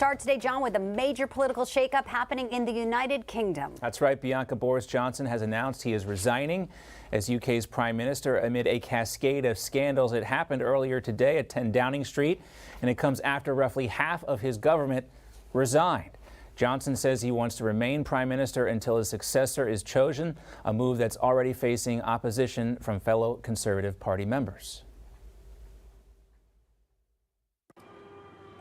Start today, John, with a major political shakeup happening in the United Kingdom. That's right. Bianca Boris Johnson has announced he is resigning as UK's Prime Minister amid a cascade of scandals. It happened earlier today at 10 Downing Street, and it comes after roughly half of his government resigned. Johnson says he wants to remain Prime Minister until his successor is chosen, a move that's already facing opposition from fellow Conservative Party members.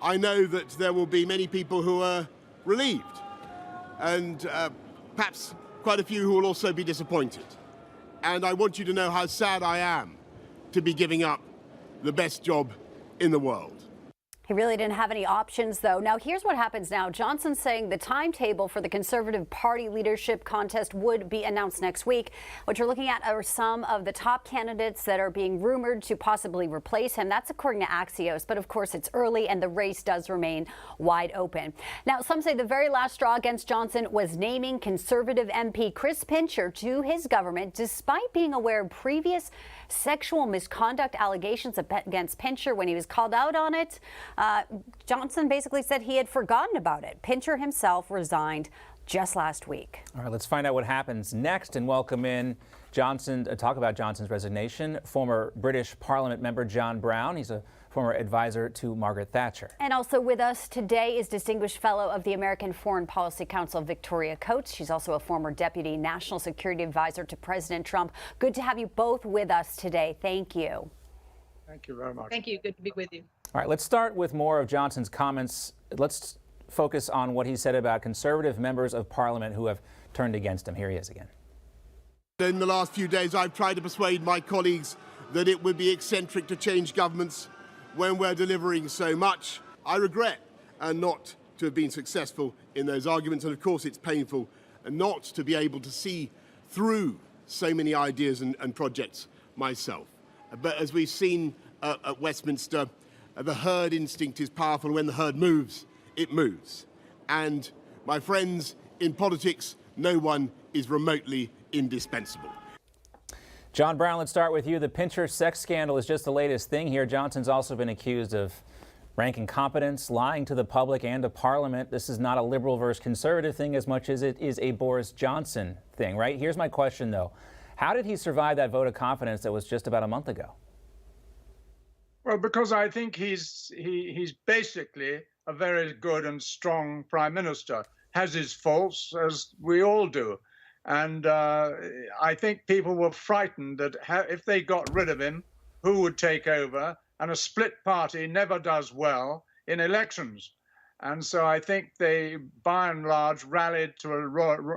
I know that there will be many people who are relieved and perhaps quite a few who will also be disappointed. And I want you to know how sad I am to be giving up the best job in the world. He really didn't have any options, though. Now, here's what happens now. Johnson's saying the timetable for the Conservative Party leadership contest would be announced next week. What you're looking at are some of the top candidates that are being rumored to possibly replace him. That's according to Axios. But of course, it's early and the race does remain wide open. Now, some say the very last straw against Johnson was naming Conservative MP Chris Pincher to his government, despite being aware of previous sexual misconduct allegations against Pincher. When he was called out on it, Johnson basically said he had forgotten about it. Pincher himself resigned just last week. All right, let's find out what happens next and welcome in Johnson, talk about Johnson's resignation, former British Parliament member John Browne. He's a former advisor to Margaret Thatcher. And also with us today is Distinguished Fellow of the American Foreign Policy Council, Victoria Coates. She's also a former Deputy National Security Advisor to President Trump. Good to have you both with us today. Thank you. Thank you very much. Thank you. Good to be with you. All right, let's start with more of Johnson's comments. Let's focus on what he said about Conservative members of Parliament who have turned against him. Here he is again. In the last few days, I've tried to persuade my colleagues that it would be eccentric to change governments when we're delivering so much. I regret not to have been successful in those arguments, and of course it's painful not to be able to see through so many ideas and projects myself. But as we've seen at Westminster, the herd instinct is powerful. When the herd moves, it moves. And my friends, in politics, no one is remotely indispensable. John Browne, let's start with you. The Pincher sex scandal is just the latest thing here. Johnson's also been accused of rank incompetence, lying to the public and to Parliament. This is not a liberal versus conservative thing as much as it is a Boris Johnson thing, right? Here's my question, though. How did he survive that vote of confidence that was just about a month ago? Well, because I think he's basically a very good and strong prime minister. Has his faults, as we all do. And I think people were frightened that if they got rid of him, who would take over? And a split party never does well in elections. And so I think they, by and large, rallied to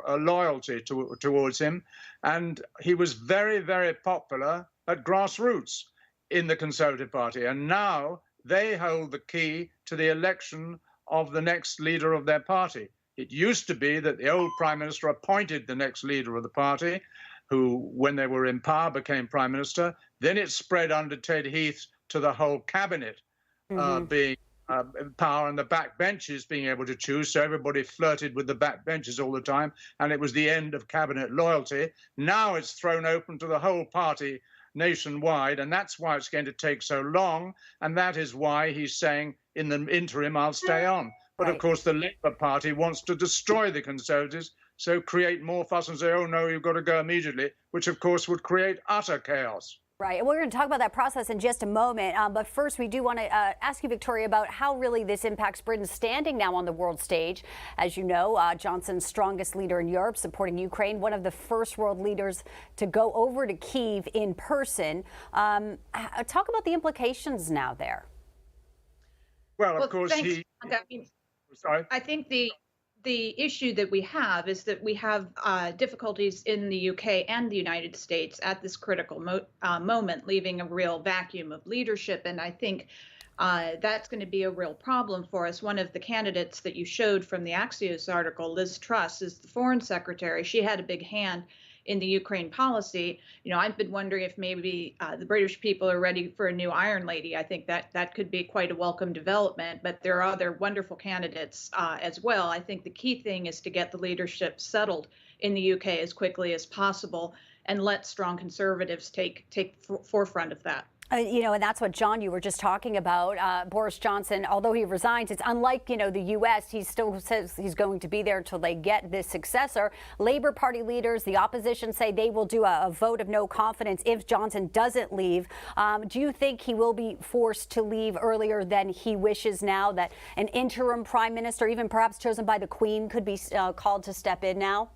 a loyalty towards him. And he was very, very popular at grassroots in the Conservative Party. And now they hold the key to the election of the next leader of their party. It used to be that the old Prime Minister appointed the next leader of the party, who, when they were in power, became Prime Minister. Then it spread under Ted Heath to the whole cabinet being in power and the backbenches being able to choose. So everybody flirted with the backbenches all the time, and it was the end of cabinet loyalty. Now it's thrown open to the whole party nationwide, and that's why it's going to take so long, and that is why he's saying, in the interim, I'll stay on. But of course, the Labour Party wants to destroy the Conservatives, so create more fuss and say, oh, no, you've got to go immediately, which, of course, would create utter chaos. Right. And we're going to talk about that process in just a moment. But first, we do want to ask you, Victoria, about how really this impacts Britain's standing now on the world stage. As you know, Johnson's strongest leader in Europe, supporting Ukraine, one of the first world leaders to go over to Kyiv in person. Talk about the implications now there. Well, of course, Sorry. I think the issue that we have is that we have difficulties in the UK and the United States at this critical moment, leaving a real vacuum of leadership. And I think that's going to be a real problem for us. One of the candidates that you showed from the Axios article, Liz Truss, is the foreign secretary. She had a big hand in the Ukraine policy. You know, I've been wondering if maybe the British people are ready for a new Iron Lady. I think that could be quite a welcome development, but there are other wonderful candidates as well. I think the key thing is to get the leadership settled in the UK as quickly as possible and let strong conservatives take forefront of that. And that's what, John, you were just talking about. Boris Johnson, although he resigns, it's unlike, the U.S. He still says he's going to be there until they get this successor. Labor Party leaders, the opposition, say they will do a vote of no confidence if Johnson doesn't leave. Do you think he will be forced to leave earlier than he wishes now, that an interim prime minister, even perhaps chosen by the Queen, could be called to step in now?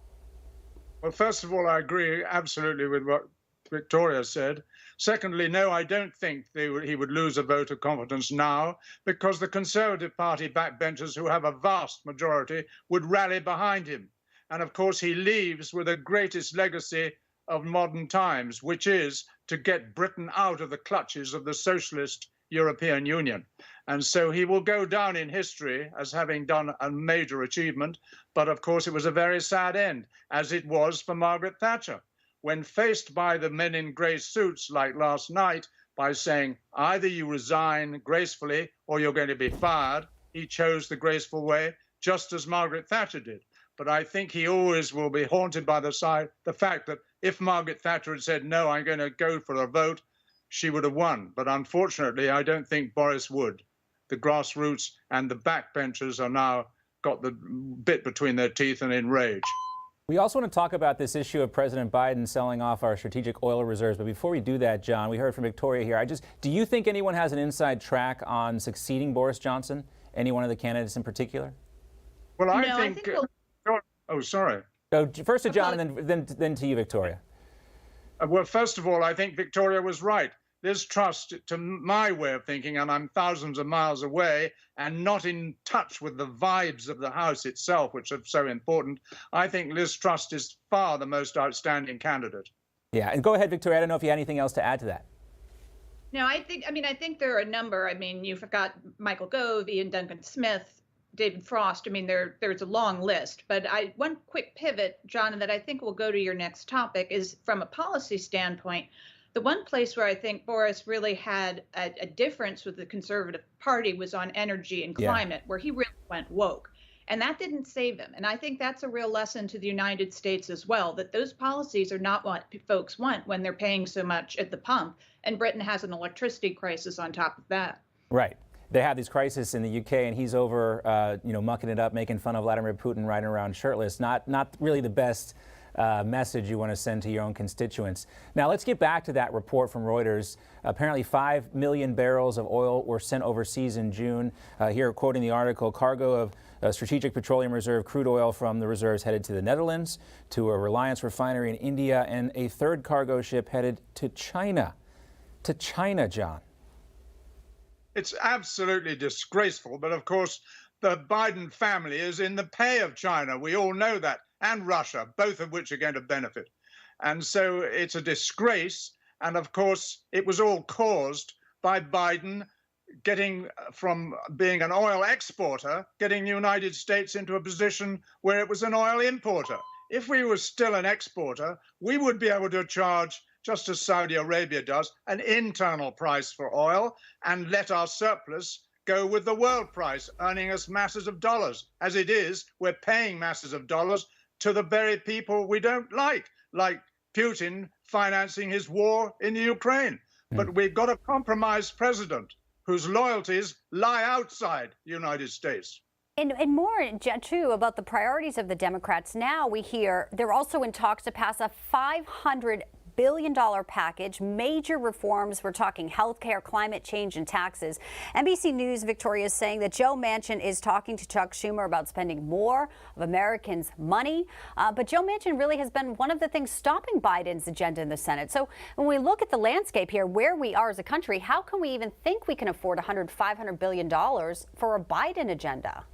Well, first of all, I agree absolutely with what Victoria said. Secondly, no, I don't think he would lose a vote of confidence now, because the Conservative Party backbenchers, who have a vast majority, would rally behind him. And of course, he leaves with the greatest legacy of modern times, which is to get Britain out of the clutches of the socialist European Union. And so he will go down in history as having done a major achievement. But of course, it was a very sad end, as it was for Margaret Thatcher. When faced by the men in grey suits like last night by saying, either you resign gracefully or you're going to be fired, he chose the graceful way, just as Margaret Thatcher did. But I think he always will be haunted by the fact that if Margaret Thatcher had said, no, I'm going to go for a vote, she would have won. But unfortunately, I don't think Boris would. The grassroots and the backbenchers are now got the bit between their teeth and in rage. We also want to talk about this issue of President Biden selling off our strategic oil reserves. But before we do that, John, we heard from Victoria here. Do you think anyone has an inside track on succeeding Boris Johnson? Any one of the candidates in particular? Well, I think oh, sorry. So first to John and then to you, Victoria. Well, first of all, I think Victoria was right. Liz Truss, to my way of thinking, and I'm thousands of miles away and not in touch with the vibes of the House itself, which are so important, I think Liz Truss is far the most outstanding candidate. Yeah, and go ahead, Victoria. I don't know if you had anything else to add to that. No, I think there are a number. You forgot Michael Gove, Ian Duncan Smith, David Frost. There's a long list. But one quick pivot, John, that I think will go to your next topic is from a policy standpoint. The one place where I think Boris really had a difference with the Conservative Party was on energy and climate, where he really went woke. And that didn't save him. And I think that's a real lesson to the United States as well, that those policies are not what folks want when they're paying so much at the pump. And Britain has an electricity crisis on top of that. Right. They have these crises in the UK, and he's over, mucking it up, making fun of Vladimir Putin, riding around shirtless. Not really the best message you want to send to your own constituents. Now, let's get back to that report from Reuters. Apparently, 5 million barrels of oil were sent overseas in June. Here, quoting the article, cargo of Strategic Petroleum Reserve crude oil from the reserves headed to the Netherlands, to a Reliance refinery in India, and a third cargo ship headed to China. To China, John. It's absolutely disgraceful. But of course, the Biden family is in the pay of China. We all know that. And Russia, both of which are going to benefit. And so it's a disgrace. And of course, it was all caused by Biden getting from being an oil exporter, getting the United States into a position where it was an oil importer. If we were still an exporter, we would be able to charge, just as Saudi Arabia does, an internal price for oil and let our surplus go with the world price, earning us masses of dollars. As it is, we're paying masses of dollars to the very people we don't like Putin financing his war in the Ukraine. But we've got a compromised president whose loyalties lie outside the United States. And more, too, about the priorities of the Democrats. Now we hear they're also in talks to pass a $500 billion package, major reforms. We're talking health care, climate change, and taxes. NBC News Victoria is saying that Joe Manchin is talking to Chuck Schumer about spending more of Americans' money. But Joe Manchin really has been one of the things stopping Biden's agenda in the Senate. So when we look at the landscape here, where we are as a country, how can we even think we can afford $500 billion for a Biden agenda?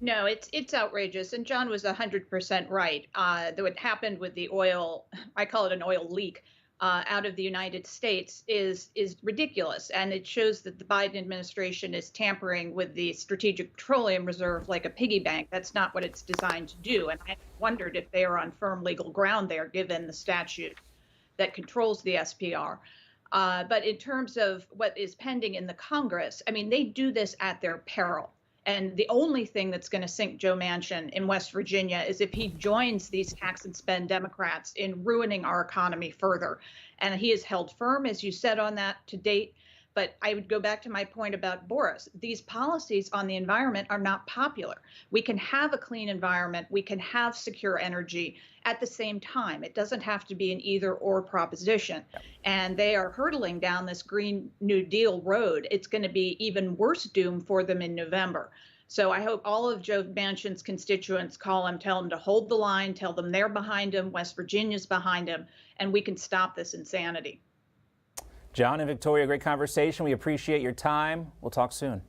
No, it's outrageous. And John was 100% right. What happened with the oil, I call it an oil leak, out of the United States is ridiculous. And it shows that the Biden administration is tampering with the Strategic Petroleum Reserve like a piggy bank. That's not what it's designed to do. And I wondered if they are on firm legal ground there, given the statute that controls the SPR. But in terms of what is pending in the Congress, they do this at their peril. And the only thing that's going to sink Joe Manchin in West Virginia is if he joins these tax and spend Democrats in ruining our economy further. And he has held firm, as you said, on that to date. But I would go back to my point about Boris. These policies on the environment are not popular. We can have a clean environment. We can have secure energy at the same time. It doesn't have to be an either or proposition. And they are hurtling down this Green New Deal road. It's going to be even worse doom for them in November. So I hope all of Joe Manchin's constituents call him, tell him to hold the line, tell them they're behind him, West Virginia's behind him, and we can stop this insanity. John and Victoria, great conversation. We appreciate your time. We'll talk soon.